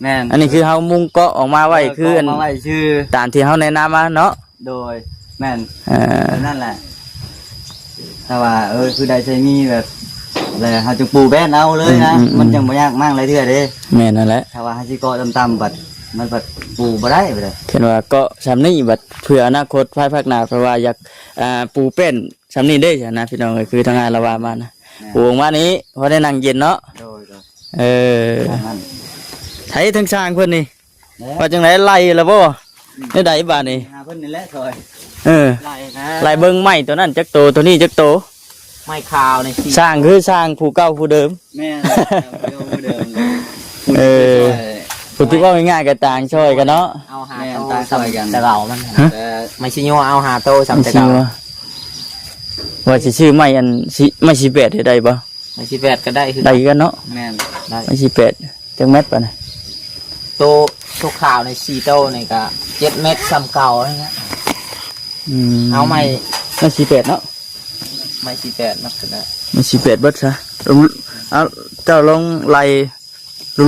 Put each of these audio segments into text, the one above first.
แม่นอันนี้คือเฮามุงเกาะออกมาไว้คืออัน มาไว้ชื่อตามที่เฮาแนะนำมาเนาะโดยแม่น นั่นแหละแต่ว่าคือได้ใช้มีแบบอะไรเฮาจึงปลูกแบนเอาเลยนะมันจังบ่ยากมากเลยเด้อเด้แม่นนั่นแหละถ้าว่าเฮาสิเกาะต่ำๆบัดมันบัดปลูกบ่ได้ไปเลยเห็นว่าเกาะซำนี้บัดเพื่ออนาคตภายภาคหน้าเพราะว่าอยากปลูกเป็นซำนี้เด้นะพี่น้องคือทางงานละว่ามานะปลูกมานี้พอได้นั่งเย็นเนาะไถทั้งสร้างเพิ่นนี่ว่าจังได๋ไล่ล่ะบ่ได้ใดบาดนี้หาเพิ่นนี่แหละซอยไล่เบิ่งไม้ตัวนั้นจักโตตัวนี้จักโตไม้ขาวในสร้างคือสร้างผู้เก่าผู้เดิมแม่ผู้เดิมผู้ที่ว่าง่ายๆก็ต่างช่วยกันเนาะเอาหาโตซอยกันแต่เรามันไม่สิโยเอาหาโตสำแต่เราว่าสิชื่อไม้อันไม้สิเป็ดเฮ็ดได้บ่ไม้สิเป็ดก็ได้คือได้กันเนาะแม่นได้ไม้สิเป็ดจังเม็ดปะน่ะโตขาวใน4โตนี่ก็7เม็ดซ้ำเก่าอะไรเงี้ยเอาไม้สิเป็ดเนาะไม้สิเป็ดนักก็ได้ไม้สิเป็ดเบิดซะเอาเจ้าลองไล่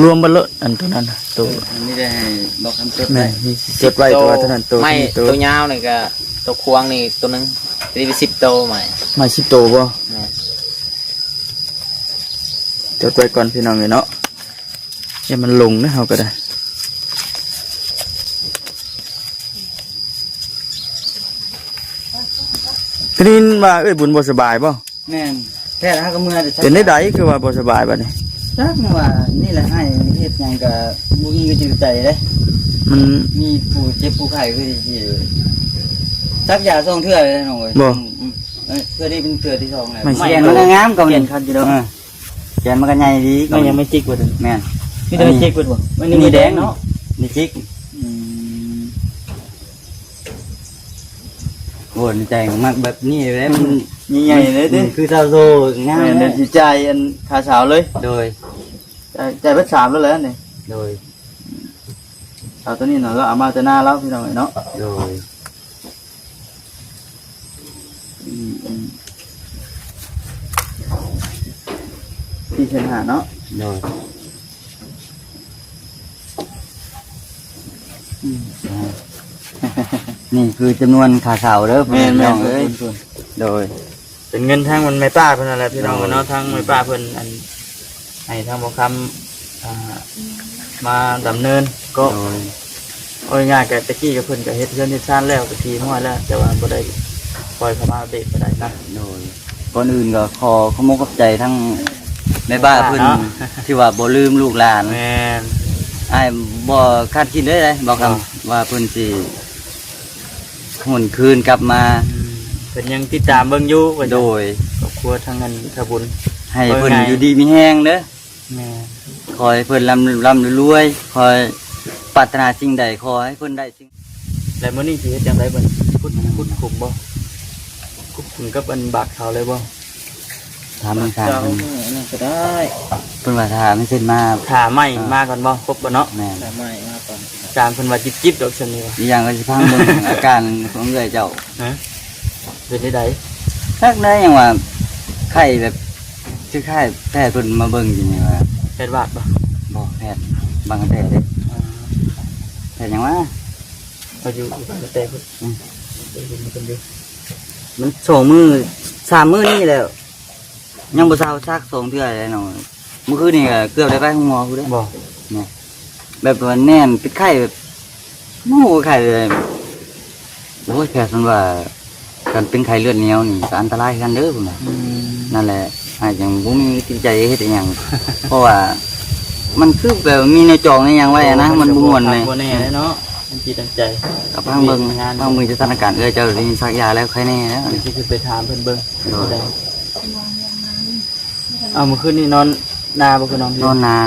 รวมบ่เลอะอันตัวนั้นตัวนี่ได้ให้บอกคำจดได้จดไว้ตัวเท่านั้นตัวไม่ตัวยาวนี่ก็ตัวควงนี่ตัวนึงจะได้10โตใหม่10โตบ่จดไว้ก่อนพี่น้องเนาะอย่ามันลงนะเฮาก็ได้ทีนี้ว่าบุญบ่สบายบ่แม่นแท้แล้วก็มื้อเป็นได้ใดคือว่าบ่สบายบัดนี้จักว่านี่แหละให้เฮ็ดหยังก็บ่มีจือใจเด้มันมีผู้เจ็บผู้ไข้คือสิซักยาส่งเทื่อเลยน้องเอ้ยบ่เทื่อนี้เป็นเทื่อที่2แล้วแม่นมันงามกว่านี่ครับจิโดแกนมันก็ใหญ่ดีมันยังไม่จิกบ่แม่นมีแต่จิกบ่มันนี่แดงเนาะนี่จิกโอ้ใจมากแบบนี้เลยมันใหญ่ๆเลยดิคือเจ้าโซงามเลยใจอันขาสาวเลยโดยใจเบิด3แล้วเลยนี่โดยสาวตัวนี้เนาะก็เอามาแต่หน้าแล้วพี่น้องเนาะโดยที่เช่นหาเนาะโดยนี่คือจำนวนขาเสาเด้อพี่น้องเอ้ยโดยเป็นเงินทางมันไม่ป้าเพิ่นอะไรพี่น้องเนาะทางไม่ป้าเพิ่นอันให้ทางบ่คำมาดำเนินก็โอ้ยง่ายกับตะกี้กับเพิ่นก็เฮ็ดเรือนเฮ็ดซ่านแล้วก็ทีม้อยแล้วแต่ว่าบ่ได้ปล่อยเข้ามาเบรกบ่ได้นะโดยก่อนอื่นก็ขอขอบคุณใจทั้งแม่บ้านเพิ่นที่ว่าบ่ลืมลูกหลานแม่นอ้ายบ่คาดคิดเลยบอกกันว่าเพิ่นสิหวนคืนกลับมาเป็นยังติดตามเบิ่งอยู่โดยครอบครัวทางนั้นทบุญให้เพิ่นอยู่ดีมีแฮงเด้อแม่คอยเพิ่นร่ำรวยคอยปรารถนาสิ่งใดขอให้เพิ่นได้สิ่งแล้วมื้อนี้สิเฮ็ดจังได๋บัดขุดขุมบ่ขุดขุมกับอันบากเขาเลยบ่ถามมันครับก็ได้เพิ่นว่าถ้าไม่เสร็จมาถ้าไม่มาก่อนบ่ครบบ่เนาะแม่ถ้าไม่มาก่อนการเพิ่นว่าจิบๆดอกซั่นนี่ว่าอีกอย่างก็สิพังเบิ่งอาการของเอื้อยเจ้าฮะเป็นได้ใดทักได้หยังว่าไข้แบบชื่อไข้แพทย์เพิ่นมาเบิ่งอยู่นี่ว่าแพทย์บาดบ่บ่แพทย์บางแพทย์เด้แพทย์หยังวะเขาอยู่บางแต่เพิ่นมัน2มื้อ3มื้อนี่แล้วยังบ่เซาซัก2เทื่อเลยน้องเมื่อคืนนี่ก็เกือบได้ไปห้องหมอพู่นเด้บ่เนี่ยแบบว่าแน่นเป็นไข้แบบโอ้ไข้เลยโอ้ยแพทย์เพิ่นว่าการเป็นไข้เลือดเหนียวนี่ก็อันตรายกันเด้อพุ่นน่ะนั่นแหละอาจยังบ่มีจิตใจเฮ็ดอีหยังเพราะว่ามันคือแบบมีในจองในหยังไว้นะมันบ่ม่วนเลยบ่แน่เนาะมันจิตตั้งใจกับพังเบิ่งสถานการณ์เจ้าได้ซักยาแล้วใครแน่แล้วสิขึ้นไปถามเพิ่นเบิ่งเอาเมื่อคืนนี้นอนนาบ่คือนอนนา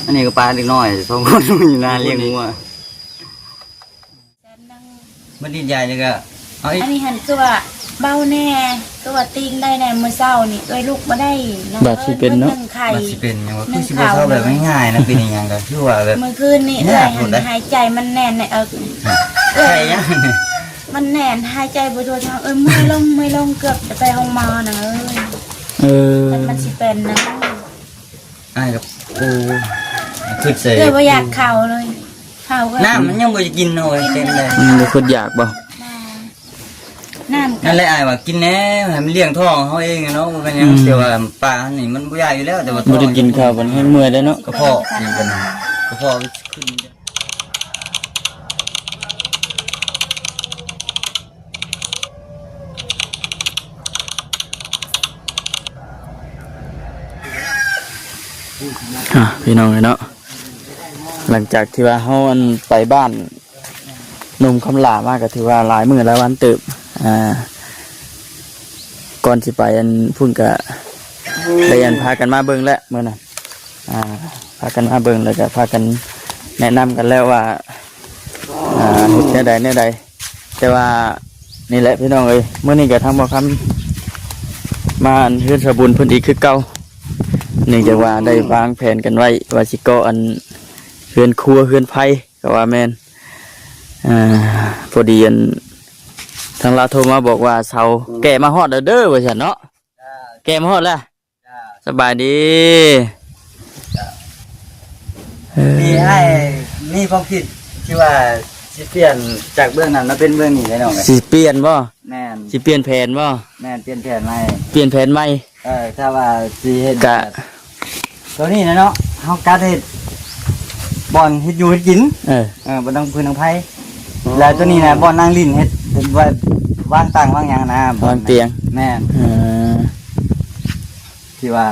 อันนี้ก็ปลาเล็กน้อย2คนอยู่นาเลี้ยงงัวมันดินใหญ่เลยก็อันนี้หันตัวเบาแน่ตัวติงได้แน่เมื่อเช้านี่เอ้ยลูกมาได้บาดสิเป็นเนาะบาดสิเป็นยังว่าคือสิบ่เช้าแบบง่ายๆนะเป็นอย่างก็คือว่าแบบเมื่อคืนนี่หายใจมันแน่นในใช่ยังมันแน่นหายใจบ่ทั่วท้องไม่ลงเกือบจะไปห้องหมอน่ะมันสิเป็นนะอ้ายกับปู คือเสย เอ้ยบ่อยากเข้าเลยเข้าก็ น้ำมันยังบ่จะกินเอาไว้เต็มเลย บ่คนอยากบ่ น้ำ นั่นแหละอ้ายว่ากินแน่ให้มันเลี้ยงท้องเฮาเองเนาะมันก็ยังเดี๋ยวว่าปลานี่มันบ่ยากอยู่แล้วแต่ว่า บ่ได้กินข้าวมันให้เมื่อยได้เนาะ กระเพาะนี่กันกระเพาะขึ้น พี่น้องเนาะหลังจากที่ว่าเฮาอันไปบ้านหนุ่มคำหลามากก็ถือว่าหลายมื้อหลายวันเติบก่อนสิไปอันพุ่นก็ได้อันพากันมาเบิ่งแล้วมื้อนั้นพากันมาเบิ่งแล้วก็พากันแนะนำกันแล้วว่าเฮ็ดแนวใดแต่ว่านี่แหละพี่น้องเอ้ยมื้อนี้ก็ทางบ่คำมาอันเฮือนสะบุญเพิ่นอีกคือเก่าเนื่องจากว่าได้วางแผนกันไว้ว่าสิก่ออันเฮือนครัวเฮือนไผก็ว่าแม่นพอดีอันทางเราโทรมาบอกว่าเสาแกะมาฮอดแล้วเด้อว่าซั่นเนาะแกะมาฮอดแล้วสบายดีมีให้มีความคิดที่ว่าสิเปลี่ยนจากเบื้องนั้นมาเป็นเบื้องนี้ได้หน่อย สิเปลี่ยนบ่ แม่น สิเปลี่ยนแผนบ่ แม่นเปลี่ยนแผนใหม่ เปลี่ยนแผนใหม่ ถ้าว่าสิเฮ็ด กะ ตัวนี้นะเนาะเฮากัดเฮ็ดบ่อนเฮ็ดอยู่เฮ็ดกิน บ่ต้องพื้นต้องไผแล้วตัวนี้นะบ่อนนั่งลิ้นเฮ็ดเป็นว่าวางตั้งวางหยังนะ วางเตียง แม่นที่ว่า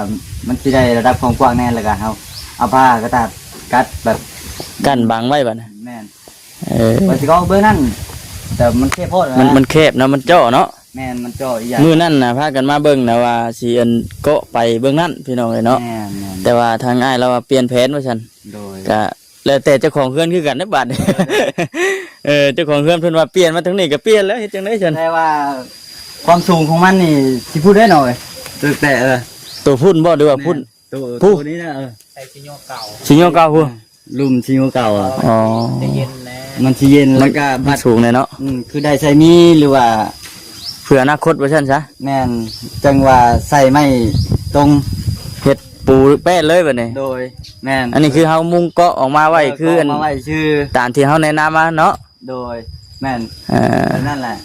มันสิได้ระดับความกว้างแน่แล้วก็เฮาเอาผ้ากระดาษกัดแบบ กั้นบังไว้บัดน่ะ แม่นว่าสิก็เบิ่งนั่นแต่มันแค่โพด มันแคบเนาะมันเจาะเนาะ แม่นมันจ่ออีหยัง มื้อนั้นน่ะพากันมาเบิ่งนะว่าสิอันเกาะไปเบิ่งนั้นพี่น้องเอ้ยเนาะ แม่น แต่ว่าทางอ้ายเราว่าเปลี่ยนแผนว่าซั่น โดย ก็แล้วแต่เจ้าของเฮือนคือกันนะบัด เจ้าของเฮือนเพิ่นว่าเปลี่ยนมาทางนี้ก็เปลี่ยนแล้วเฮ็ดจังได๋ซั่น แต่ว่าความสูงของมันนี่สิพูดได้หน่อยแต่ ตัวพุ่นบ่หรือว่าพุ่น ตัวนี้นะสิโยเก่าพุ่น ลุ่มชิโงเก่าอ่ะ อ๋อ มันสิเย็นแล้วก็ มันสูงเลยเนาะ คือได้ใส่มีหรือว่า เพื่ออนาคตว่าซั่นซะ แม่นจังว่าใส่ไม่ตรง เฮ็ดปูแป้นเลยบัดนี้ โดยแม่น อันนี้คือเฮามุงเกาะออกมาไว้คืออัน มาไว้ชื่อ ตามที่เฮาแนะนำมาเนาะ โดยแม่น เออ นั่นแหละ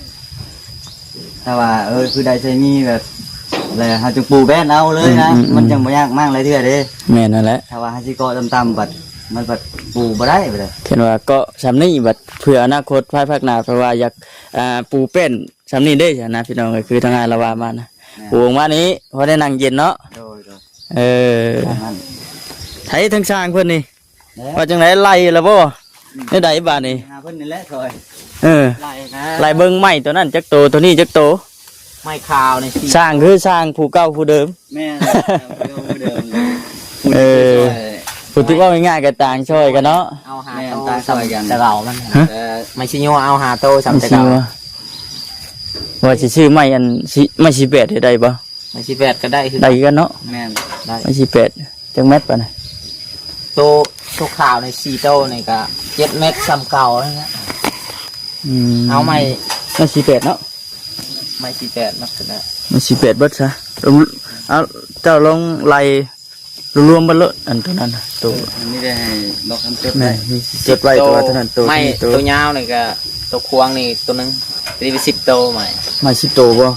แต่ว่าคือได้ใส่มีแบบแล้วเฮาจะปูแป้นเอาเลยนะมันจังบ่ยากมากเลยเด้อเด้ แม่นนั่นแหละ ถ้าว่าเฮาสิเกาะต่ำๆบัดมันบัดปูบ่ได้บัด เห็นว่าก็สำนี้บัดเพื่ออนาคตภายภาคหน้าเพราะว่าอยากปูเป็นสำนี้ได้จ้ะนะพี่น้องก็คือทางงานละว่ามานะปูออกมานี้พอได้นั่งเย็นเนาะ โดย นั่น ไถทั้งช่างเพิ่นนี่ว่าจังไดไล่ละบ่ได้ใดบาดนี่ หาเพิ่นนี่แหละซอย ไหลนะ ไล่เบิ่งไม้ตัวนั้นจักโตตัวนี้จักโต ไม่ข่าวในสี สร้างคือสร้างผู้เก่าผู้เดิม แม่เดิม ผู้ที่ว่าง่ายๆก็ต่างช่วยกันเนาะ เอาหา แม่ โต ตาซอยกัน แต่เรามันไม่ใช่โยเอาหาโตสำแต่ ชื่ เก่า อว่าสิชื่อไม้อันสิไม้สิเป็ดได้บ่ ไม่ใช่แปดก็ได้คือ ได้กันเนาะ แม่น ได้ ไม้สิเป็ดจังแมตรปะนะ โตข่าวใน4โตนี่ก็7 เม็ดซ้ำเก่าแล้วนะเอาไม่ ไม้สิเป็ดเนาะ ไม่48นักก็ได้ มันสิเป็ดเบิดซะเอาเจ้าลองไล่รวมๆบ่เลอะอันตัวนั้นน่ะตัว นี่ได้ให้บอกคำจด แม่ ได้ มีจดไว้ตัวเท่านั้นตัว ไม่ ที่ตัว ตัวยาวนี่ก็ตัวควงนี่ตัวนึงตีไป10 โตใหม่ ไม้สิโตบ่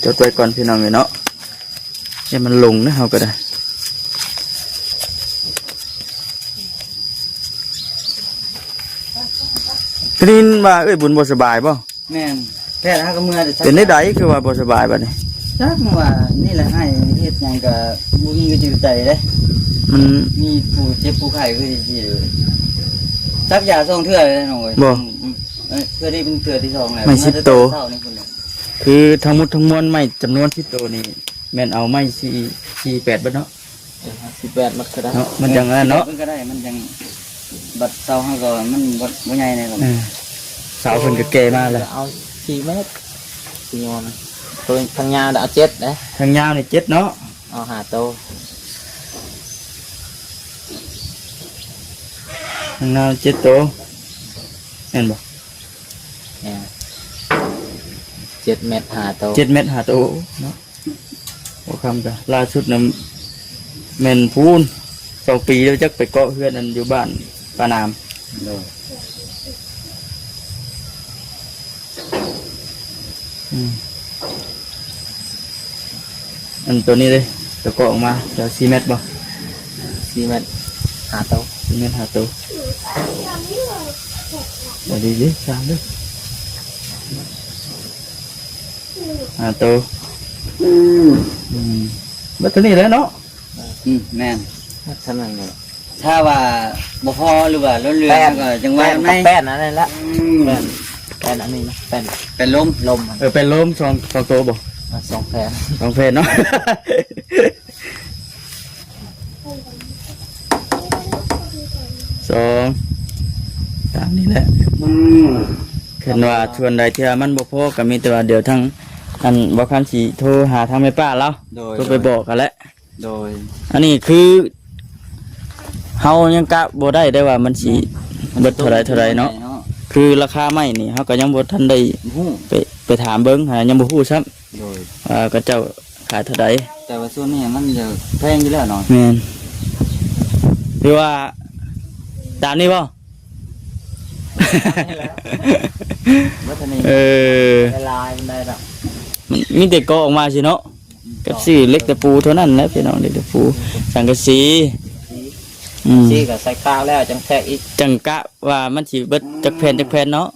จดไว้ก่อนพี่น้องเนาะอย่ามันลงนะเฮาก็ได้ทีนี้ว่าเอ้ยบุญบ่สบายบ่ แม่นแค่ถ้าก็เมื่อ เป็นได้ใดคือว่าบ่สบายบัดนี้ จักว่านี่แหละให้เฮ็ดหยังก็บ่มีก็จิตใจเด้ มัน มีผู้เจ็บผู้ไข้คือสิจักยาส่งเทื่อเลยน้องเอ้ยเทื่อนี้เป็นเทื่อที่2แล้วเท่านี้พุ่นน่ะ คือทั้งหมดทั้งมวลไม้จำนวน10โตนี่แม่นเอาไม้48บ่เนาะ 18มันก็ได้ เนาะมันจังนั้นเนาะ มันก็ได้มันจังบัดเซาเฮาก็มันบ่ใหญ่แน่หรอก สาวเพิ่นก็แก่มาแล้ว เอา4 เม็ดสี่โยนตัวทางยาวเอา7นะ ทางยาวนี่7เนาะ เอาหาโต ทางยาว7โตแม่นบ่ เนี่ย7 เม็ดหาโต 7เมตรหาโตเนาะบ่คำก็ล่าสุดนำ แม่นพูน2 ปีแล้วจักไปเกาะเพื่อนอันอยู่บ้านปานาม โดย อันตัวนี้เลยจะเกาะออกมาจะ4 เมตรบ่ 4 เมตรหาโต 4 เมตรหาตัวเดี๋ยวดีๆ3เด้อหาตัวบัดตัวนี้แหล้วเนาะ แม่น เท่านั้นเลย ถ้าว่าบ่พอหรือว่าล้นเรือก็จังว่าไหน แป้นอันนั้นละแป้นอันนี้นะแป้น เป็นลม ลม เป็นลม2 ตัวบ่ 2แผ่น 2 เพศเนาะ 2 ตามนี้แหละเห็นว่าชวนใดที่ว่ามันบ่พอก็มีแต่ว่าเดี๋ยวทั้งอันบ่คันสิโทรหาทางแม่ป้าเรา โดย โทรไปบอกกันแหละ โดย อันนี้คือเฮายังกะบ่ได้ได้ว่ามันสิเบิดเท่าไรเนาะคือราคาไม้นี่เฮาก็ยังบ่ทันได้ ฮู้ ไปถามเบิ่งหายังบ่ฮู้ซ้ำ โดย ว่าก็เจ้าขายเท่าใด แต่ว่าส่วนนี้มันจะแพงอยู่แล้วเนาะ แม่นหรือว่าตามนี้บ่ วัฒนี เออ ลายมันได้ดอก มันมีแต่กอออกมาสิเนาะกับซื้อเล็กตะปูเท่านั้นแหละพี่น้องเล็กตะปูสังกะสีอืม ซีก็ใส่ข้าวแล้วจังแทกอีก จังกะว่ามันสิเบิดจักแผ่นเนาะ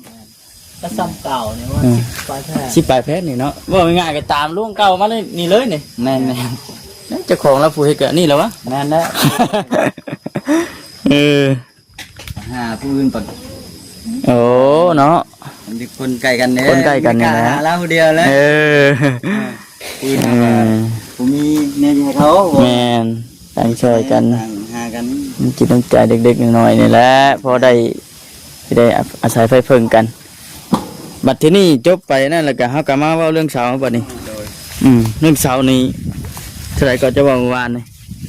ก็ซ้ำเก่าเนี่ยว่าปลายแท้ สิปลายแผ่นนี่เนาะว่าง่ายๆก็ตามลุงเก่ามาเลยนี่เลยนี่ แม่น เจ้าของเราผู้เฮ็ดก็นี่แหละวะ แม่นแล้ว เออ หาผู้อื่นปะ โอ้เนาะ มันเป็นคนใกล้กันเด้ คนใกล้กันนี่แหละ หาเราผู้เดียวแล้ว เออ ผู้อื่น เอ หา อ ผมมีเนี่ยให้เขา แม่นตั้งช่วยกัน ต่างหากัน จิตน้ำใจเด็กๆน้อยๆนี่แหละพอได้อาศัยไฟเพิ่งกัน บัดที่นี่จบไปนั่นแหละก็เฮาก็มาเว้าเรื่องเสาบัดนี้ โดย เรื่องเสานี้เท่าไหร่ก็จะว่าเมื่อวานนี่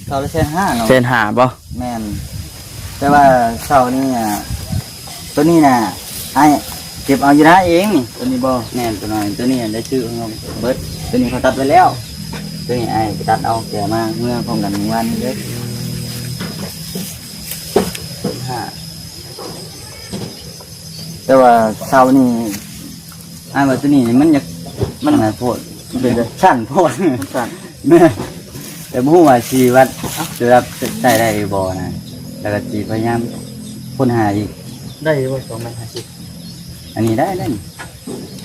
เขาละ1,500เนาะ เซนหาบ่ แม่นแต่ว่าเสานี่อ่ะตัวนี้น่ะไอ้เก็บเอาอยู่นะเองนี่ตัวนี้บ่แม่นตัวน้อยตัวนี้ได้ชื่อของเราเบิดตัวนี้เขาตัดไปแล้วตัวนี้ไอ้ไปตัดเอาแก่มาเมื่อพร้อมกันเมื่อวานนี้เลยแต่ว่าเสานี่ไอ้ว่าตัวนี้มันอยากมันน่ะโพดเป็นชั้นโพดชั้นแม่แต่บ่ฮู้ว่าสิวัดจะรับใช้ได้หรือบ่นะแล้วก็สิพยายามค้นหาอีก ได้บ่250 อันนี้ได้นี่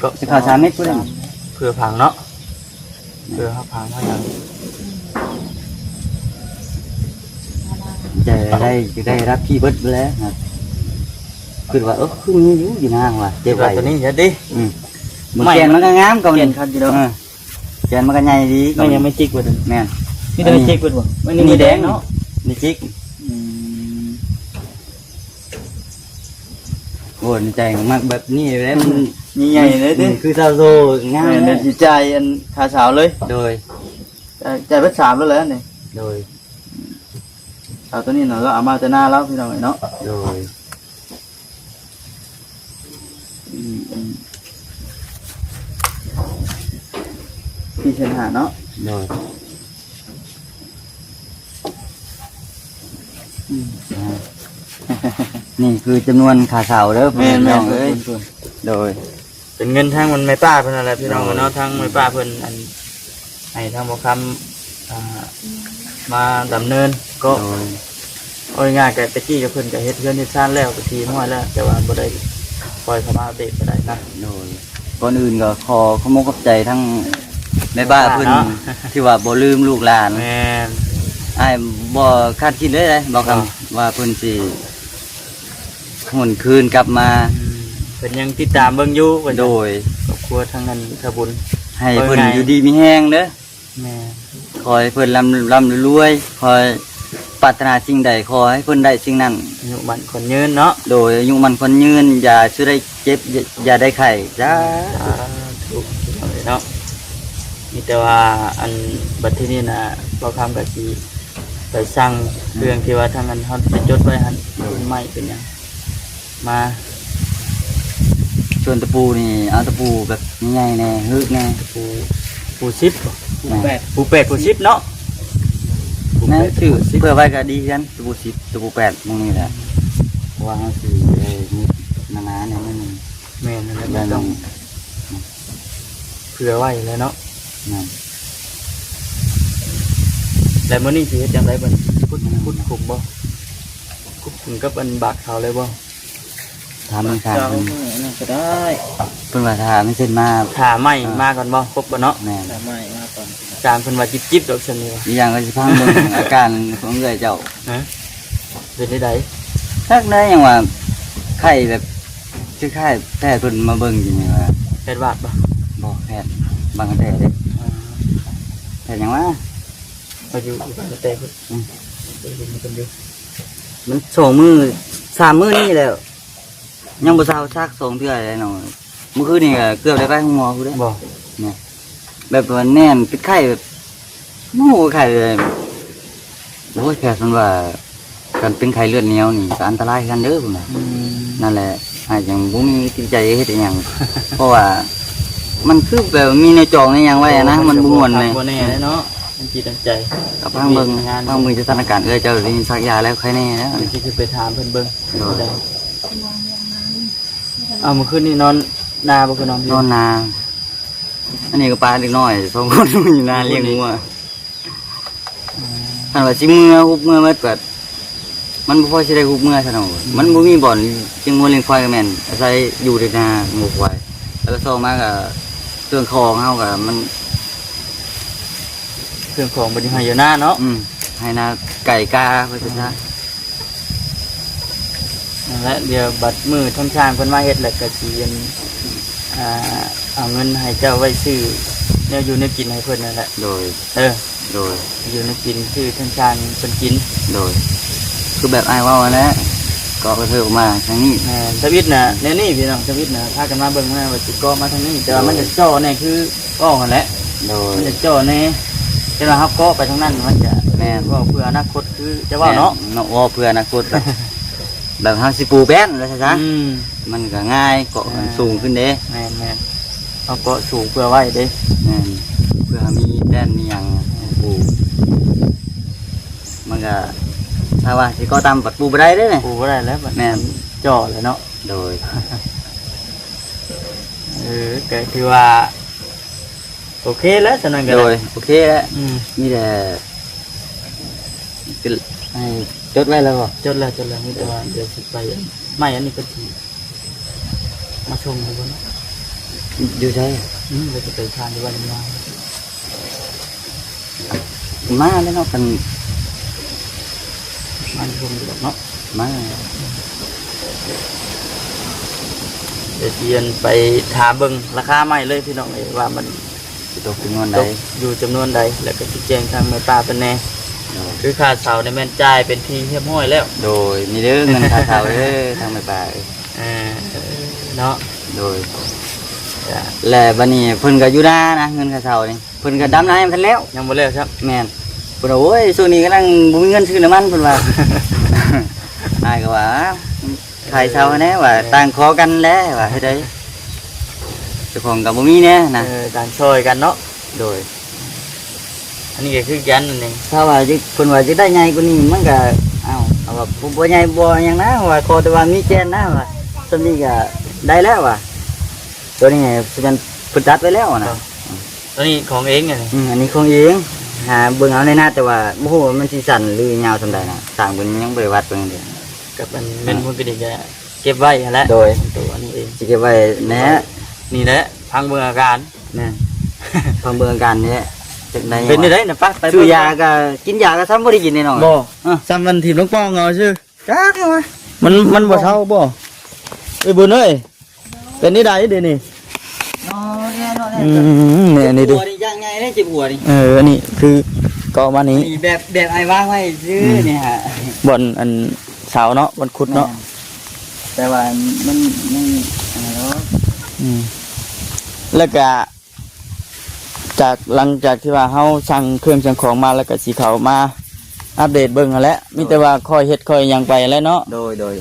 ก็ จะเข้า3เมตรกูได้นี่ เพื่อพังเนาะเพื่อเฮาพังเฮายัง จะได้รับที่เบิดไปแล้วครับคือว่าคือมีอยู่นางว่ะเจ็บไว้ ตัวนี้เฮ็ดดิ มันแกนมันก็งามกับนี่ครับจิโดแกนมันก็ใหญ่ดี มันยังไม่จิกบ่ถึง แม่น นี่ได้จิกบ่มันนี่แดงเนาะ นี่จิกโอ้ใจมากแบบนี้แล้วมัน ใหญ่ๆเลยดิ คือซาโซงาม เดี๋ยวสิจ่ายอันค่าเสาเลย โดย จ่ายเบิด3แล้วแหละนี่ โดย เอาตัวนี้เนาะเราเอามาแต่หน้าแล้วพี่น้องเนาะ โดย พี่เชนหาเนาะ โดยนี่คือจำนวนขาเสาเด้อ แม่น น้อง ๆ เอ้ยโดย เป็นเงินทางมันไม่ป้าเพิ่นอะไรพี่น้องเนาะทางไม่ป้าเพิ่นอันให้ทางบ่คำมาดำเนินก็ โดย โอ้ยง่ายกับตะกี้กับเพิ่นก็เฮ็ดเรือนเฮ็ดซ่านแล้วก็ทีน้อยแล้วแต่ว่าบ่ได้ปล่อยเข้ามาอัปเดตบ่ได้นะ โดยก่อนอื่นก็ขอขอบคุณใจทั้งแม่บ้านเพิ่น เนาะ ที่ว่าบ่ลืมลูกหลาน แม่น อ้ายบ่คาดคิดเลยบอกคำว่าเพิ่นสิหมุนคืนกลับมา เพิ่นยังติดตามเบิ่งอยู่เพิ่น โดย ครอบครัวทางนั้นทบุญ ให้เพิ่น เออไง อยู่ดีมีแห้งเด้อ แม่ ขอให้เพิ่นร่ำรวยขอให้ปรารถนาสิ่งใดขอให้เพิ่นได้สิ่งนั้น อายุมันคนยืนเนาะ โดยอายุมันคนยืนอย่าสิได้เจ็บอย่าได้ไข้จ้า ถูกเนาะมีแต่ว่าอันบัดที่นี่น่ะบ่คำก็สิไปสั่งเครื่องที่ว่าทางนั้นเฮาไปจดไว้หั่นเป็นไม้เป็นหยังมา ส่วนตะปูนี่เอาตะปูแบบใหญ่ๆแน่ฮึกแน่ ปูซิป แปด ปูเป็ดปูซิปเนาะปู นะชื่อเพื่อไว้ก็ดีกันตะปู10ตะปู8มึงนี่แหละว่าเฮาสินาๆเนี่ยมัน แม่นนั่นแหละ ได้ ต้ ต้ อ อง ง เผื่อไว้เลยเนาะ นั่น แล้วมื้อนี้สิเฮ็ดจังไดบัดพุดขุมบ่ขุดขุมกับอันบากเขาเลยบ่ ถามเมืองชาติ เจ้า เพิ่น มือนั่นก็ได้ เพิ่นว่าถ้าไม่เซ็นมา ถ้าไม่มาก่อนบ่ครบบ่เนาะ แม่น แต่ไม่มาก่อน จางเพิ่นว่าจิบๆดอกซั่นนี่ว่า อีกอย่างก็สิพังเบิ่งอาการของเอื้อยเจ้า ฮะเป็นได้ใด ทักได้หยังว่าไข้แบบคือไข้แพทย์เพิ่นมาเบิ่งจริงๆว่า แพทย์วาดบ่ บ่แพทย์บางแพทย์เด้แพทย์หยังว่า มาอยู่บ้านแต่เพิ่นเพิ่นอยู่ มัน2มื้อ3มื้อนี่แล้วยังบ่เซาซัก2เทื่อเลยเนาะเมื่อคืนนี่ก็เกือบได้ไปห้องหมอพู่นเด้ บ่ แบบว่าแน่นเป็นไข้แบบโอ้ไข้เลยโอ้ยแพทย์มันว่าการเป็นไข้เลือดเหนียวนี่ก็อันตรายกันเด้อพุ่นน่ะนั่นแหละอาจยังบ่มีจิตใจเฮ็ดอีหยัง เพราะว่ามันคือแบบมีในจองในหยังไว้อะนะมันบ่ม่วนเลย บ่แน่เนาะมันจิตตั้งใจ กับพังเบิ่งสถานการณ์เจ้าสิซักยาแล้วใครแน่แล้ว เดี๋ยวสิขึ้นไปถามเพิ่นเบิ่งได้เอาเมื่อคืนนี้นอนนาบ่คือนอน นอนนาอันนี้ก็ปลาเล็กน้อย2คนอยู่นาเลี้ยงงัวอันว่าสิมื้อฮุบมื้อหมดก็มันบ่พอสิได้ฮุบมื้อซะเนาะมันบ่มีบ่อนจึงงัวเลี้ยงควายก็แม่นอาศัยอยู่ในนางัวควายแล้วก็ซ้อมาก็เครื่องของเฮาก็มัน เครื่องของบ่ได้ให้อยู่หน้าเนาะ ให้นาไก่กาไปซะ นั่นแหละเดี๋ยวบัดมือทั้งช่างเพิ่นมาเฮ็ดแล้วก็สิเอาเงินให้เจ้าไว้ซื้อแนวอยู่ในกินให้เพิ่นนั่นแหละ โดย โดย อยู่ในกินซื้อทั้งช่างเพิ่นกิน โดยคือแบบอ้ายเว้านะก็เพิ่นออกมาทางนี้ ทวิตน่ะแนวนี้พี่น้องทวิตน่ะพากันมาเบิ่งมาว่าสิก็มาทางนี้แต่ว่ามันจะจ่อแน่คือก็นั่นแหละ โดย มันจะจ่อแน่แต่ว่าเฮาก็ไปทางนั้นมันจะแม่นว่าเพื่ออนาคตคือจะว่าเนาะ เนาะว่าเพื่ออนาคตแบบเฮาสิปลูกแป้นแล้วซะมันก็ง่ายเกาะมันสูงขึ้นเด้ แม่นเอาเกาะสูงเพื่อไว้เด้ แม่นเพื่อมีแป้นมีหยังปลูกมันก็ถ้าว่าสิก็ตามปัดปลูกบ่ได้เด้เนี่ย ปลูกบ่ได้แล้วบัด แม่น จ่อเลยเนาะ โดย ก็คือว่าโอเคแล้วฉะนั้นก็ โดยโอเคแล้ว มีแต่ให้จดไว้แล้วบ่ จดแล้วนี่แต่ว่าเดี๋ยวสิไปไม่อันนี้ก็ทีมาชมดูบ่เนาะ อยู่ใช่ เราจะไปทานที่วันนี้ มาแล้วเนาะกัน มาชมดูเนาะ มา เดี๋ยวเรียนไปถามเบิ่งราคาใหม่เลยพี่น้องเอ้ยว่ามัน สิตกจำนวน ต ใด กอยู่จำนวนใดแล้วก็สิแจ้งทางแม่ป้าเป็นแน่คือค่าเสาในแม่นจ่ายเป็นที่เรียบร้อยแล้ว โดยมีเด้อเงินค่าเช่าเด้อทางแม่ป้าเอ้ย เนาะ โดยและบัดนี้เพิ่นก็อยู่นานะเงินค่าเช่านี่เพิ่นก็ดำนาให้เพิ่นแล้ว ยังบ่แล้วครับ แม่นเพิ่นว่าโอ้ยช่วงนี้กำลังบ่มีเงินซื้อน้ำมันเพิ่นว่า อ้ายก็ว่าขายเช่าแน่ว่าต่างขอกันแล้วว่าเฮ็ดได้เจ้าของก็บ่มีแน่นะ การช่วยกันเนาะ โดย อันนี้ก็คือกันนั่นเอง ถ้าว่าสิเพิ่นว่าสิได้ใหญ่กว่านี้มันก็เอาว่าบ่ใหญ่บ่หยังนะว่าขอแต่ว่ามีแกนนะว่าส่วนนี้ก็ได้แล้วว่าตัวนี้สิเป็นเพิ่นตัดไว้แล้วนะ ตัวนี้ของเองไง อันนี้ของเองหาเบิ่งเอาในหน้าแต่ว่าบ่ฮู้ว่ามันสิสั้นหรือยาวส่าใดนะสร้างเพิ่นยังบ่ได้วัดเบิ่งเด้อ กับมันเป็นพวกกระดิ่งจะเก็บไว้แล้ว โดย ตัวนี้เอง สิเก็บไว้แหน่ นี่แหละพังเบิ่งอาการ นะฟังเบิ่งอาการนี่จังได๋ เป็นได้นะป้าไป ซื้อยาก็กินยาก็ซ้ำบ่ได้กินแน่นอน บ่ซ้ำมันถีบลูกป้องเอาชื่อ จักว่า มันบ่เท่าบ่ไอ้บุญเอ้ยเป็นนี่ได้เดี๋ยวนี้ อ๋อเนี่ยเนาะ เนี่ยนี่ดู หัวนี่ยังไงได้เจ็บหัวนี่ อันนี้คือก็มานี้ นี่แบบไอ้วางไว้ซื้อนี่ฮะ บนอันเสาเนาะบนขุดเนาะ แต่ว่ามันอะไรเนาะ แล้วก็จากหลังจากที่ว่าเฮาสั่งเครื่องสั่งของมาแล้วก็สิเข้ามาอัปเดตเบิ่งนั่นแหละมีแต่ว่าค่อยเฮ็ดค่อยหยังไปแล้วเนาะ โดย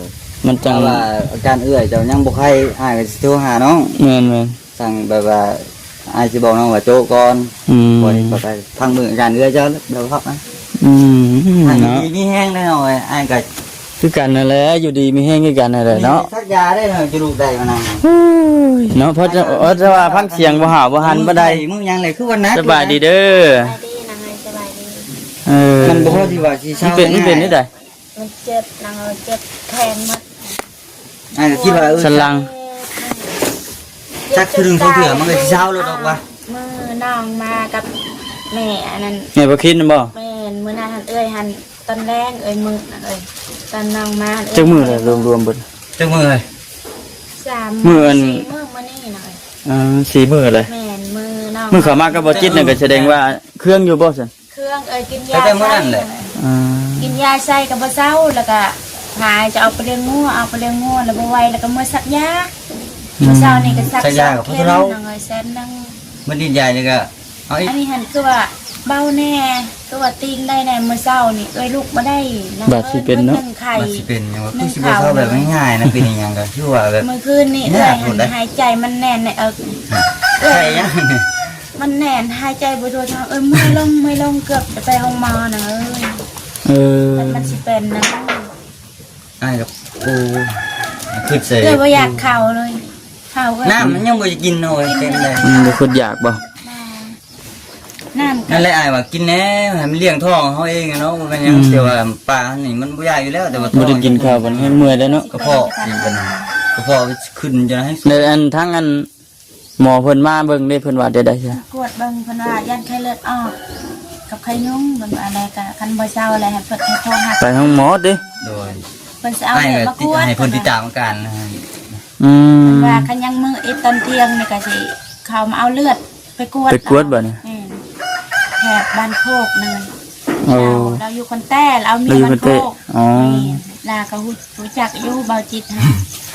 มันจั แต่ ง ว่าอาการเอื้อยเจ้ายังบ่ใครอ้ายก็สิโทรหาน้อง แม่น สั่งแบบว่าอ้ายสิบอกน้องว่าโจก่อน ๆ บ่ได้ก็ไปพังมืออาการเอื้อยเจ้าเดี๋ยวพักนะ เนาะ มีแห้งได้หน่อยไอ้ก็ คือกันนั่นแหละอยู่ดีมีแห้งคือกันนั่นแหละเนาะ ทักยาได้หน่อยจะลูกได้มานั่ง เนาะเพราะจะว่าพังเสียงบ่หาบ่หันบ่ได้ มึงยังเลยคือวันนั้น สบายดีเด้อ สบายดีนางสบายดี มันบ่พอที่ว่าสิ มั เช้าน เป็นนี่ได้ มันเจ็บนางเจ็บแทงมัด ไอ้ก็คิดว่า สันหลัง จักคือดึงเขาเถื่อมันก็สิเช้าแล้วดอกว่า มือน้องมากับแม่อันนั้น แม่บ่คิดบ่ แม่มือหน้าหันหันตอนแรกมือนั่นตอนน้องมา จักมือเลยรวมๆเบิด จังมือเลย 3 มือมานี่หน่อย 4มื้อเลย แม่มือน้อง มื้อเข้ามาก็บ่จิตนั่นก็แสดงว่าเครื่องอยู่บ่ซั่น เครื่องกิน แต่ ยา แต่มื้อนั้นแหละ กินยาใส่กับบ่เศร้าแล้วก็หายจะเอาไปเลี้ยงงูเอาไปเลี้ยงงูแล้วบ่ไหวแล้วก็มือสักยามื้อเช้านี่ก็สักนางแสนนาง มันดินใหญ่นี่ก็เอาอีก อันนี้หันคือว่าเบาแน่คือว่าติงได้แน่มื้อเช้านี่ลูกบ่ได้ไข่ มันสิเป็นยังว่าคือสิบ่เข้าแบบง่ายๆนะเป็นอีหยังก็คือว่าแบบ เมื่อคืนนี่หันหายใจมันแน่นในใช่ยัง มันแน่นหายใจบ่ทั่วท้องไม่ลงเกือบจะไปห้องหมอนะมันสิเป็นนะ ไอ้กับกูคือเสย เลยบ่อยากเข้าเลยเข้าก็ น้ำมันยังบ่จะกินเอาไว้เต็มเลย บ่คนอยากบ่ น้ำ นั่นแหละไอ้ว่ากินแน่ให้มันเลี้ยงท้องเขาเองเนาะมันยังแต่ว่าปลานี่มันบ่ใหญ่อยู่แล้วแต่ว่า บ่ได้กินข้าวบ่ให้เมื่อยแล้วเนาะ กระเพาะกินกันกระเพาะขึ้นจะให้ ในอันทั้งอันหมอเพิ่นมาเบิ่งได้เพิ่นว่าได้ใช่ กวดเบิ่งเพิ่นว่ายันไข้เลือดออกกับไข้ยุงเบิ่งอะไรก็คันบ่เช้าอะไรให้เพิ่นให้โทรหา ไปห้องหมอดิ โดย เพิ่นสิเอา ไอ้ เลือด ก็ มากวด ให้เพิ่นติดตามอาการนะฮะ ว่าคันยังมื้ออีตอนเที่ยงนี่ก็สิเข้ามาเอาเลือดไปกวด ไปกวดบ่เนี่ย แถบบ้านโคกนั่น โอ้ เราอยู่คนแต้เรามี เราอยู่ บ้านโค คนแต้ ก อ๋อ ลาก็รู้จักอยู่เบาจิตฮะ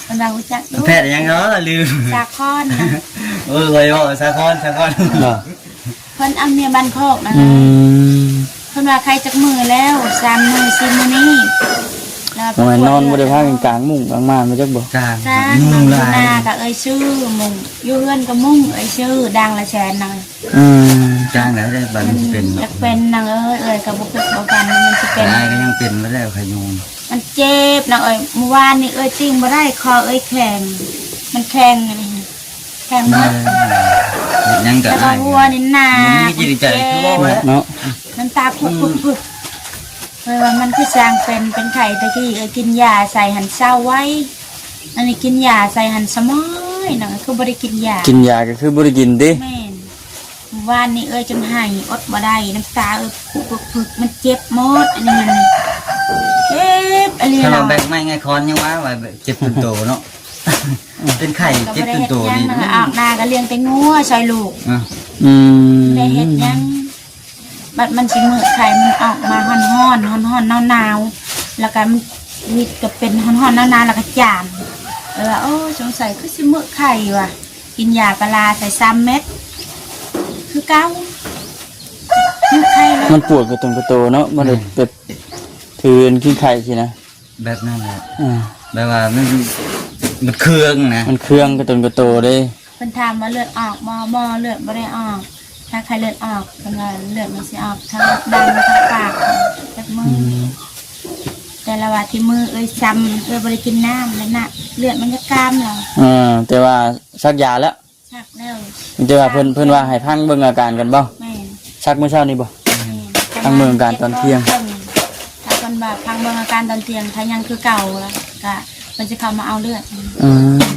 เพิ่นว่ารู้จักอยู่ แพทย์ยังเนาะลืม สาคอนนะ เลยว่าสาคอน เพิ่นเอาเมียบ้านโคกนั่น อื ล่ะ ม เพิ่นว่าใครจักมือแล้ว3 มื้อ4 มื้อนี้แล้ว ทำไมนอนบ่ได้พากันกลางมุ้งกลางม่านมาจักบ่ กลาง จ้า นุ่งลาย นาก็ชื่อมุงอยู่เฮือนก็มุงชื่อดังละแสนนาง อืม กลางแล้วได้บันเป็น จะเป็นนางก็บ่คิดบ่กันมันสิเป็น นายก็ยังเป็นไม่ได้ขยุง มันเจ็บนางเมื่อวานนี่จริงบ่ได้คอแข็งมันแข็งนี่แข็งหมด ยังก็ แล้วก็ ได้ หัวนี่หนา มีจิตใจคือว่า เนาะ น้ำตาพุบเลยว่ามันคือสร้างเป็นไข่ตะกี้กินยาใส่หันเศร้าไว้อันนี้กินยาใส่หันสมอยนางคือบ่ได้กินยา กินยาก็คือบ่ได้กินติ แม่นวานนี้จนหายอดบ่ได้น้ำตาผึกมันเจ็บหมดอันนี้มันเจ็บอันนี้ ถ้า เรา เราแบกไม่ไงคอนยังว่าเจ็บตุ่มโตเนาะเป็นไข่ ก็ เจ็บ บ่ได้ ตุ่ม เฮ็ด โต หยัง นี่ นะคะออกหน้าก็เลี้ยงแต่งัวซอยลูก อืม ได้เฮ็ดหยังบัดมันสิมือไข่มันออกมาฮ้อนหนาวๆแล้วก็มันวิดก็เป็นฮ้อนๆหนาวๆแล้วก็จามโอ้สงสัยคือสิมือไข่ว่ะกินยาปลาใส่3 เม็ดคือเก่ามือไข่เลย มันปวดกระตุงกระโตเนาะมันเลยแบบถือกินไข่สินะ แบบนั้นแหละ อ่า แบบว่ามันเครื่องนะ มันเครื่องกระตุงกระโตเด้ เพิ่นถามว่าเลือดออกบ่เลือดบ่ได้ออก ถ้าใครเลือดออกเพิ่นว่าเลือดมันสิออกทางดันทางปากจากมืออแต่ละว่าที่มือซ้ำบ่ได้กินน้ำแล้วน่ะเลือดมันจะกล้ามแล้ว แต่ว่าซักยาแล้ว ชักแล้ว แต่ว่าเพิ่นว่าให้พังเบิ่งอาการกันบ่ แม่น ซักมื้อเช้านี่บ่ พังเบิ่งอาการตอนเที่ยง ถ้าเพิ่นว่าพังเบิ่งอาการตอนเที่ยงถ้ายังคือเก่าล่ะก็เพิ่นจะเข้ามาเอาเลือด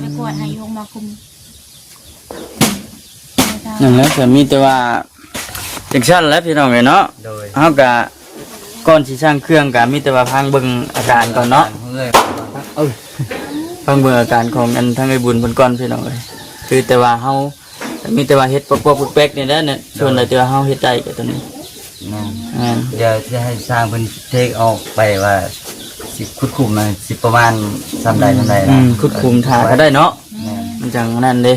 ไปกวดให้โยงมาคุม นั่นแหละก็มีแต่ว่าจังซั่นแหล้วพี่น้องเอ้ยเนาะ โดย เฮาก็ก่อนสิสร้างเครื่องก็มีแต่ว่าพังเบิ่งอาการก่อนเนาะ ฟังเบิ่งอาการของอันทั้งไอ้บุญเพิ่นก่อนพี่น้องเอ้ยคือแต่ว่าเฮามีแต่ว่าเฮ็ดปกๆแป๊กๆนี่แหละเนี่ยส่วนใดแต่ว่าเฮาเฮ็ดได้ก็ตัวนี้อ่า เดี๋ยวจะให้สร้างเป็นเทคออกไปว่าสิคุดคุมมันสิประมาณซ้ำใดนะ คุดคุมถ่ายก็ได้เนาะมันจังนั่นเด้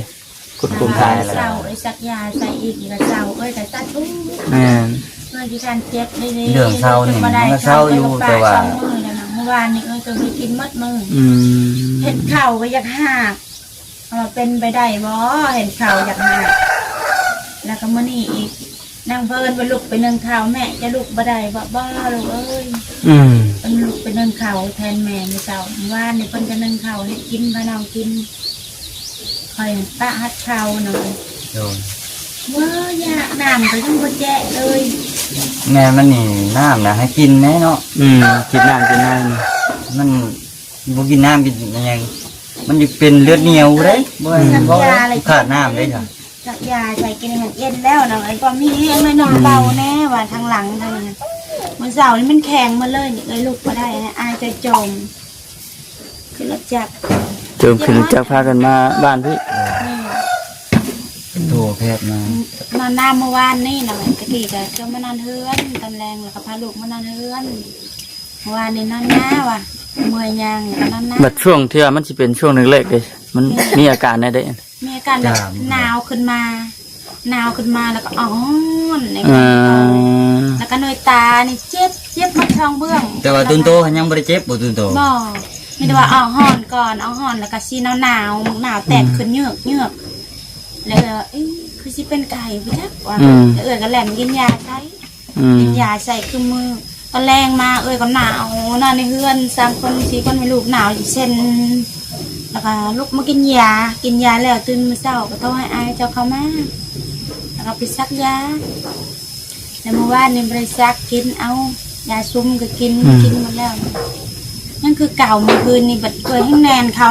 คุดคุมถ่ายแล้ว เศร้าสักยาใส่อีกก็เศร้าแต่ตัดอุ้ม แม่น เมื่อที่การเจ็บได้ เรื่องเศร้านี่มันก็เศร้าอยู่แต่ว่า เมื่อวานนี้ก็มีกินมัดมือ อืม เห็นเข่าก็อยากหักเป็นไปได้บ่เห็นเข่าอยากหักแล้วก็มื้อนี้อีก นางเพิ่นว่าลูกไปนึ่งข้าวแม่จะลูกบ่ได้บ่บ่ลูกเอ้ย อืม เพิ่นลูกไปนึ่งข้าวแทนแม่มื้อเช้าว่านนี่เพิ่นจะนึ่งข้าวให้กินพาน้องกินคอยป้าฮัดข้าวหน่อย โดย ว้ายากน้ำก็ยังบ่แจ๊ะเลย แม่มันนี่น้ำนะให้กินแน่เนาะ กินน้ำ มันบ่กินน้ำกินหยังมันจะเป็นเลือดเหนียวเด้บ่บ่ขาดน้ำได้จ้ะ จักยาใส่กินให้มันเย็นแล้วน้องไอ้ก็มีเองเลยนอนเบาแน่ว่าทางหลังทางนี้มื้อเช้านี่มันแข็งมาเลยนี่เอ้ยลูกบ่ได้นะอายจะจมคือรถจักร เติมขึ้นจากพากันมาบ้านพี่ โทรแพทย์มา นอนน้ำเมื่อวานนี่น้องตะกี้ก็จะมานอนเฮือนตอนแรงแล้วก็พาลูกมานอนเฮือนเมื่อวานนี่นอนหน้าว่ะเมื่อยยางแล้วก็นอนหน้า บัดช่วงเที่ยมันสิเป็นช่วงเล็กๆเลยมันมีอาการได้ มีอาการแบบหนาวขึ้นมาแล้วก็อ่อนใน อ่า แล้วก็หน่วยตานี่เจ็บมาช่องเบื้อง แต่ว่าตุนโตยังบ่ได้เจ็บบ่ตุนโต บ่มีแต่ว่าเอาห่อนก่อนเอาห่อนแล้วก็ซีหนาวแตกขึ้นเยือกแล้วเอ้ยคือสิเป็นไก่พี่จักว่าก็แหลมกินยาใช้กินยาใส่คือมือตอนแรงมาก็หนาวนอนในเฮือน3 คน4 คนมีลูกหนาวอยู่เส้นแล้วก็ลูกมากินยาแล้วตื่นมื้อเช้าก็ต้องให้อายเจ้าเข้ามาแล้วก็ไปซักยาแล้วเมื่อวานนี่บ่ได้ซักกินเอายาซุ่มก็กินหมดแล้วนั่นคือเก่าเมื่อคืนนี่บัดเคยให้แนนเขา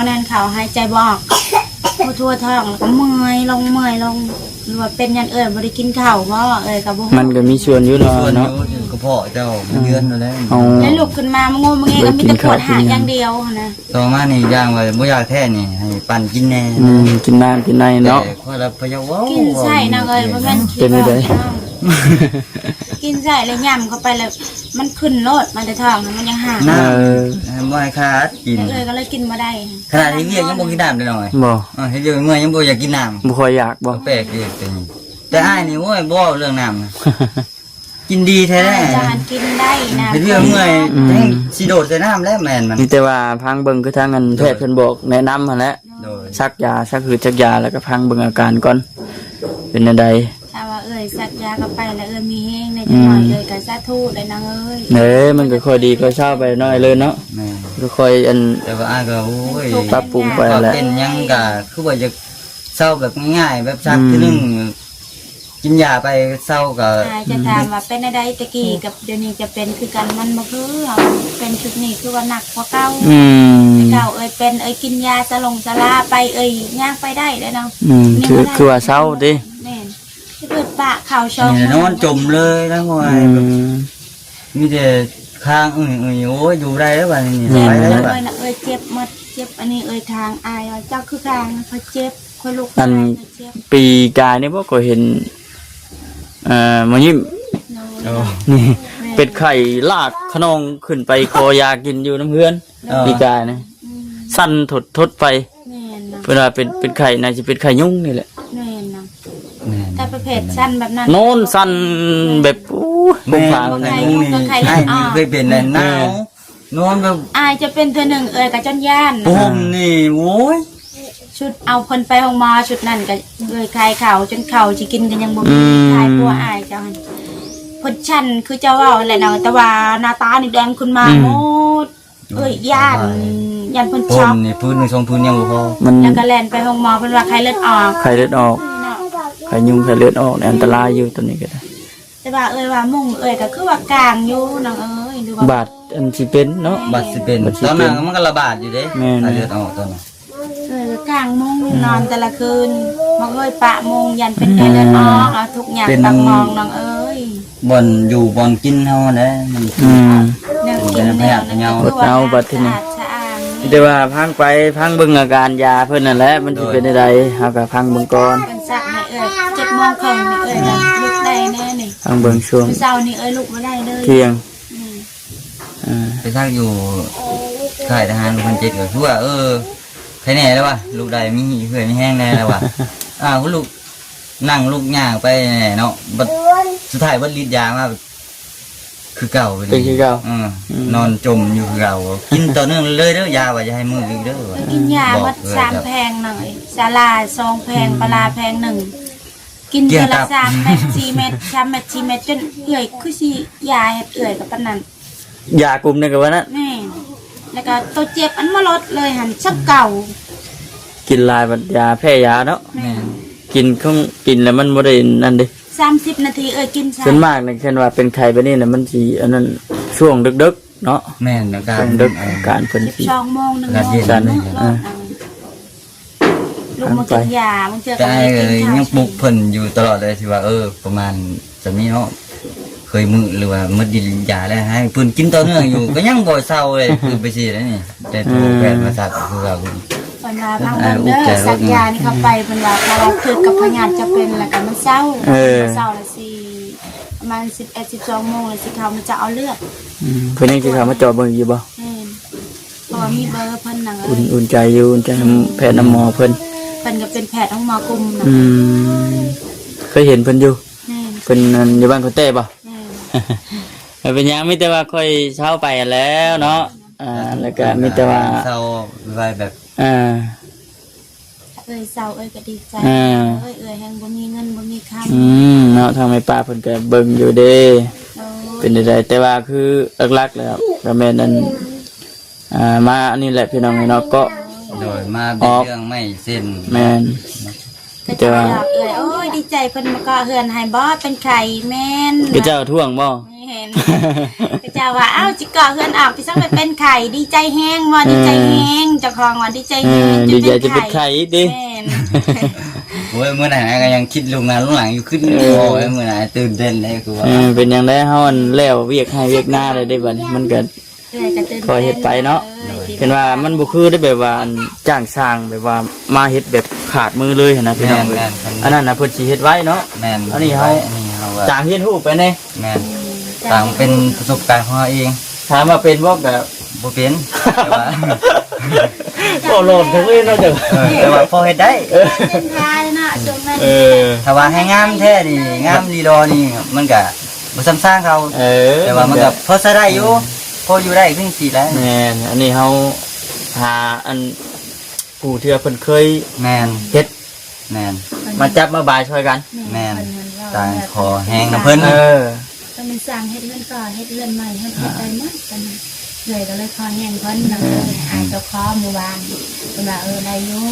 หายใจบ่ออกทั่วท้องแล้วก็เมื่อยลงหรือว่าเป็นยันบ่ได้กินข้าวบ่ก็บ่ มันก็มีส่วนอยู่เนาะ ส่วนอ เนาะ ยู่กระเพาะเจ้ามันเยือนนั่นแหละ เอา แล้วลุกขึ้นมามันงงมันเงี้ยก็มีแต่ปวดหางอย่างเดียวนะ ต่อมานี่ย่างว่าบ่อยากแท้นี่ให้ปั่นกินแน่ กินน้ำกินในเนาะ แต่ข้อยละพะเยาเว้า กินใส่นะบ่แม่น เป็นจังได๋ กินใส่แล้วย่ำเข้าไปแล้วมันขึ้นโลดมันจะท้องมันยังห่าง น้ำบ่ให้ขาดกิน ก็เลยกินบ่ได้ ขนาดที่เวียกยังบ่กินน้ำได้หน่อย บ่ เฮ็ดอยู่เมื่อยยังบ่อยากกินน้ำ บ่ค่อยอยากบ่ แปลกดีเป็นแต่อ้ายนี่โอ้ยบ่เรื่องน้ำนะกินดีแท้ จะหันกินได้นะ เฮ็ดอยู่เมื่อยยังสิโดดใส่น้ำแล้วแม่นมัน มีแต่ว่าพังเบิ่งคือทางอันแพทย์เพิ่นบอกแนะนำหั่นแหละ โดย ซักยาซักหืดซักยาแล้วก็พังเบิ่งอาการก่อนเป็นจังได ถ้าว่าสักยาเข้าไปแล้วมีแห้งในจังหน่อยก็สาธุเลยนางเอ้ย มันก็ค่อยดีค่อยเศร้าไปหน่อยเลยเนาะ แม่ ก็ค่อยอัน แต่ว่าอ้ายก็โอ้ย ปรับปรุงไปแหละ เป็นหยังก็คือว่าจะเศร้าแบบง่ายๆแบบซักทีนึงกินยาไปเศร้าก็ จะถามว่าเป็นอะไรตะกี้กับเดี๋ยวนี้จะเป็นคือกันมันบ่คือเป็นชุดนี้คือว่าหนักกว่าเก่า เก่าเป็นกินยาสลาไปย่างไปได้เลยเนาะ คือว่าเศร้าดิ แม่นที่เปิดปะข่าวชม นี่นอนจมเลยนะห่วยแบบมีแต่ข้างโอ้ยอยู่ได้แล้วบัดนี้ เจ็บ ไปได้ เล บัด ยนะเจ็บหมดเจ็บอันนี้ทางอายเจ้าคือทางเขาเจ็บคนลูก อัน เจ็บ ปีกายนี่บ่ก็เห็นมายิ้ม โอ้ นี่เป็ดไข่ลากขนองขึ้นไปคอยากินอยู่น้ำเพื่อนปีกายนี่สั้นทดไป แม่นนะ เวลาเป็นไข่น่าจะเป็นไข่ยุ่งนี่แหละ แม่นนะ แม่น แต่ประเภทสั้นแบบนั้น โน่นสั้นแบบอู้ แม่ ผาง ไข่มุ้งนี่ไข่นี่เคยเป็นแล้วหนาวนอนแบบ อายจะเป็นเธอหนึ่งกับจนย่าน ผมนี่โอ้ย ชุดเอาคนไปห้องหมอชุดนั่นก็คลายเข่าจนเข่าจะกินกันยังบ่มีคลายตัวอายเจ้าพดชันคือเจ้าว่าแหละเนาะแต่ว่าหน้าตานี่แดงขึ้นมาโมดย่านเพิ่น ผ ช็อ ม ก นี่พื้นหนึ่งสองพื้นยังบ่พอ มัน แล้วก็แล่นไปห้องหมอเพิ่นว่าไข้เลือดออก ไข่เลือดออกไข่ยุ่งไข่เลือดออกเนี่ยอันตรายอยู่ตัวนี้ก็ได้ แต่ว่าว่ามุ่งก็คือว่ากลางอยู่น้องหรือว่า บาดอันสิเป็นเนาะ บัดสิเป็นตอนนั้นมันก็ระบาดอยู่เด้ แม่น เลือดออกตอนนั้น กลางมุ่งนอนแต่ละคืนบ่ปะมุ่งยันเป็นไข้เลือดออกแล้วทุกอย่างต้องมองน้องบ่อนอยู่บ่อนกินเฮาแหละมัน แนวกินแนวนั้นคือว่าสะอาด แต่ว่าพังไปพังเบิ่งอาการยาเพิ่นนั่นแหละมันสิเป็นใดๆเฮาก็พังเบิ่งก่อน เป็นสักให้7 โมงครึ่งนี่ลุกได้แน่นี่ พังเบิ่งช่วง เช้านี่ลุกบ่ได้เลย เที่ยง ไปทักอยู่ค่ายทหารคนเจ็ดก็คือว่าใครแน่แล้ววะลูกใดมีเพื่อนมีแห้งแน่แล้ววะคุณลูกนั่งลูกย่างไปเนาะบัดสุดท้ายบัดฤทธิ์ยามาคือเก่าไป เป็นคือเก่า นอนจมอยู่คือเก่ากินต่อเนื่องเลยเด้อยาว่าจะให้มืออีกเด้อ กินยาวัด3 แพงหน่อยศาลา2 แพงปลาแพง1 กินเดือนละ3 เม็ด 4 เม็ด 3 เม็ด 4 เม็ดจนเอื่อยคือสิยาเฮ็ดเอื่อยกับปานนั้น ยากลุ่มนึงก็ว่านั้น แม่แล้วก็ตัวเจ็บอันบ่ลดเลยหั่นซับเก่า กินหลายบัดยาแพ้ยาเนาะ แม่ กินของกินแล้วมันบ่ได้นั่นเด้ 30 นาทีกินใช่ ส่วนมากนี่เช่นว่าเป็นไข้แบบนี้น่ะมันสิอันนั้นช่วงดึกๆเนาะ แม่นอาการ ช่วงดึกอาการเพิ่นสิ 12 โมง 1 โมง อาการเย็น ลูกมากินยามึงเจอ แต่ไอ้ยังปลุกเพิ่นอยู่ตลอดเลยที่ว่าประมาณจะมีเนาะเคยมือหรือว่ามือดินยาแล้วให้เพิ่นกินต่อเนื่องอยู่ ก็ยังบ่เศร้าเลยคือไปสิแล้วนี่แต่ตัวแพทย์มาสักคือว่า เพิ่นว่าบางเบิ่งเด้อสักยานี่เข้าไปเพิ่นว่าถ้าเราคือกับพยาธิจะเป็นแล้วก็มันเศร้าเศร้าแล้วสิประมาณ11 12 โมงแล้วสิเขามันจะเอาเลือด เพิ่นยังสิเข้ามาเจาะเบิ่งอยู่บ่ แม่นเพราะว่ามีเบอร์เพิ่นนั่งเอ้ย อุ่นใจอยู่อุ่นใจแพทย์น้ำหมอเพิ่น เพิ่นก็เป็นแพทย์ของหมอกลุ่มนะ เคยเห็นเพิ่นอยู่ แม่น เพิ่นนั่นอยู่บ้านคนเต้บ่ แม่น เป็นหยังมีแต่ว่าค่อยเช้าไปแล้วเนาะแล้วก็มีแต่ว่า เศร้าไว้แบบ อ่า เอ้ยเศร้าเอ้ยก็ดีใจ อ่า เอ้ยแฮงบ่มีเงินบ่มีคำ เนาะทางแม่ป้าเพิ่นก็เบิ่งอยู่เด้ โอ้ เป็นได้แต่ว่าคือหลักๆแล้วก็แม่นนั่นมาอันนี้แหละพี่น้องเนาะก็ โดยมาเป็นเรื่องไม่เส้น แม่น ก็จะอยากเอ้ยโอ้ยดีใจเพิ่นมาก็เฮือนให้บ่เป็นไข่แม่น ก็เจ้าท่วงบ่ ไม่เห็น ก็จะว่าอ้าวจิก่อเฮือนออกที่ซักไปเป็นไข่ดีใจแฮงว่าดีใจแฮงเจ้าของว่าดีใจแฮง ดีใจจะเป็นไข่ดิ แม่น โอ้ยเมื่อไหร่ก็ยังคิดลงงานลงหลังอยู่ขึ้นโอ้ยเมื่อไหร่ตื่นเต้นเลยคือว่า เป็นหยังได้เฮาอันแล้วเวียกให้เวียกหน้าได้บัดนี้มันก็ เอ้ยก็ตื่น พอเฮ็ดไปเนาะ อ้ย เป็นว่ามันบ่คือได้แบบว่าอันจ้างสร้างแบบว่ามาเฮ็ดแบบขาดมือเลยหั้นนะพี่น้องเอ้ยอันนั้นน่ะเพิ่นสิเฮ็ดไว้เนาะ แม่น อันนี้เฮา ว่า จ้างเฮ็ดรูปไปแน่ แม่นต่างเป็นประสบการณ์ของเราเอง ถามว่าเป็นบ่ก็ บ่เป็นแต่ว่า บ่โลดทั้งเลยเนาะจ้ะ แต่ว่าพอเฮ็ดได้ เป็นทายเนาะช่วงนั้น ถ้าว่าให้งามแท้นี่งามลีดอนี่มันก็บ่ซ้ำสร้างเขาแต่ว่ามันก็พอใช้ได้อยู่พออยู่ได้ขึ้นสิแล้ว แม่นอันนี้เฮาหาอันผู้เทื่อเพิ่นเคย แม่น เฮ็ด แม่น มาจับมาบายช่วยกัน แม่นต่างคอแห้งน้ำเพิ่น ก็มันสร้างเฮ็ดเรือนก่อเฮ็ดเรือนใหม่เฮ็ดไปหมดกันเลยก็เลยคอแห้งเพิ่นนั่งอายเจ้าของหมู่บ้านเพิ่นว่าได้อยู่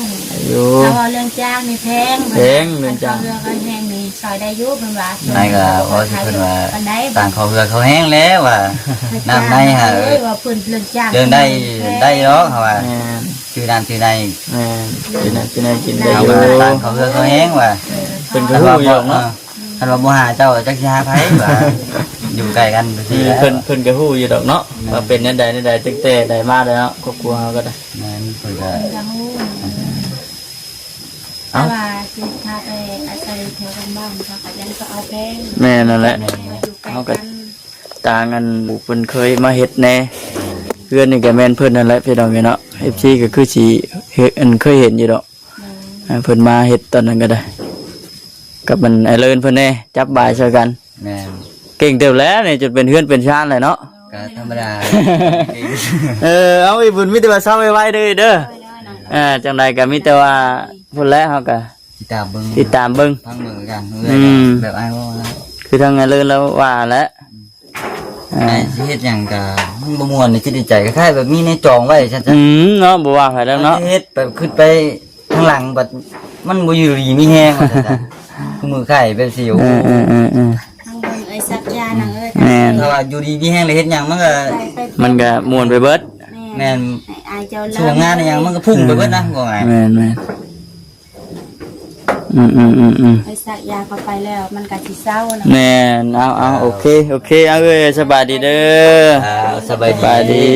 อยู่ ถ้าว่าเรื่องจ้างนี่แพง แพงเรื่องจ้าง เรือก็แห้งนี่ซอยได้อยู่เพิ่นว่า นายก็พอสิเพิ่นว่า ปานใด ต่างคอเรือเขาแห้งแล้วว่าน้ำในฮะ ว่าเพิ่นเรื่องจ้าง เดินได้เนาะเขาว่า แม่น ชื่อน้ำชื่อใน แม่นกินนะกินได้ เขา อยู่ ว่าต่างคอเรือเขาแห้งว่า เป็นกระหู้อยู่เนาะ ท่านว่าบ่หาเจ้าจักสิหาไผว่าอยู่ใกล้กันไปสิแล้ว เพิ่นกระหู้อยู่ดอกเนาะว่าเป็นนั่นใดนั่นใดตั้งแต่ใดมาแล้วเนาะครอบครัวเฮาก็ได้ แม่นเพิ่นก็ เพิ่นก็ฮู้แต่ว่าสิถ้าไปอาศัยแถวบ้านเขาก็ยังก็เอาแพง แม่นั่นแหละ อยู่ใกล้ เฮาก็ กัน ต่างกันเพิ่นเคยมาเฮ็ดแน่เพื่อนนี่ก็แม่นเพิ่นนั่นแหละพี่น้องเนาะ FC ก็คือสิเฮ็ดอันเคยเห็นอยู่ดอกเพิ่นมาเฮ็ดตอนนั้นก็ได้กับมันไอ้เลินเพิ่นแน่จับบ่ายช่วยกัน แม่น เก่งเต็มแล้วนี่จนเป็นเฮือนเป็นชานเลยเนาะ ก็ธรรมดา เอาอีบุญมีแต่ว่าเศร้าไว้ๆเด้อเด้อจังใดก็มีแต่ว่าพุ่นแล้วเฮาก็ ติดตามเบิ่ง ติดตามเบิ่ง ฟังเบิ่งกัน ม แบบอ้ายว่านะ คือทางไอ้เลินแล้วว่าแล้ว ไอ้สิเฮ็ดหยังก็มันบ่ม่วนนี่สิดีใจคล้ายๆแบบมีในจองไว้ซั่น เนาะบ่ว่าไผแล้วเนาะ เฮ็ดแบบขึ้นไปข้างหลังบัดมันบ่อยู่ดีมีแฮงว่าซั่นจ้ะคือมือไข่เป็นสิว เออ ทางเบิ่งไอ้สักยานังเอ้ย แม่น ถ้าว่าอยู่ดีมีแฮงเลยเฮ็ดหยังมันก็ มันก็ม่วนไปเบิด แม่น ไอ้เจ้า ช่วงงานนี่หยังมันก็พุ่งไปเบิดนะว่าไง แม่นไอ้สักยาเข้าไปแล้วมันก็สิเศร้านะ แม่นเอาโอเคเอาเอ้ยสบายดีเด้อ สบาย สบายดี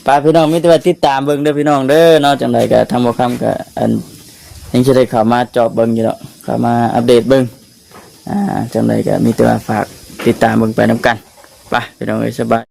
ป้าพี่น้องมีแต่ว่าติดตามเบิ่งเด้อพี่น้องเด้อเนาะจังไดก็ทำบ่คำก็อันยังสิได้เข้ามาเจาะเบิ่งอยู่เนาะเข้ามาอัปเดตเบิ่งจังไดก็มีแต่ว่าฝากติดตามเบิ่งไปนํกันไปพี่น้องเอ้ยสบาย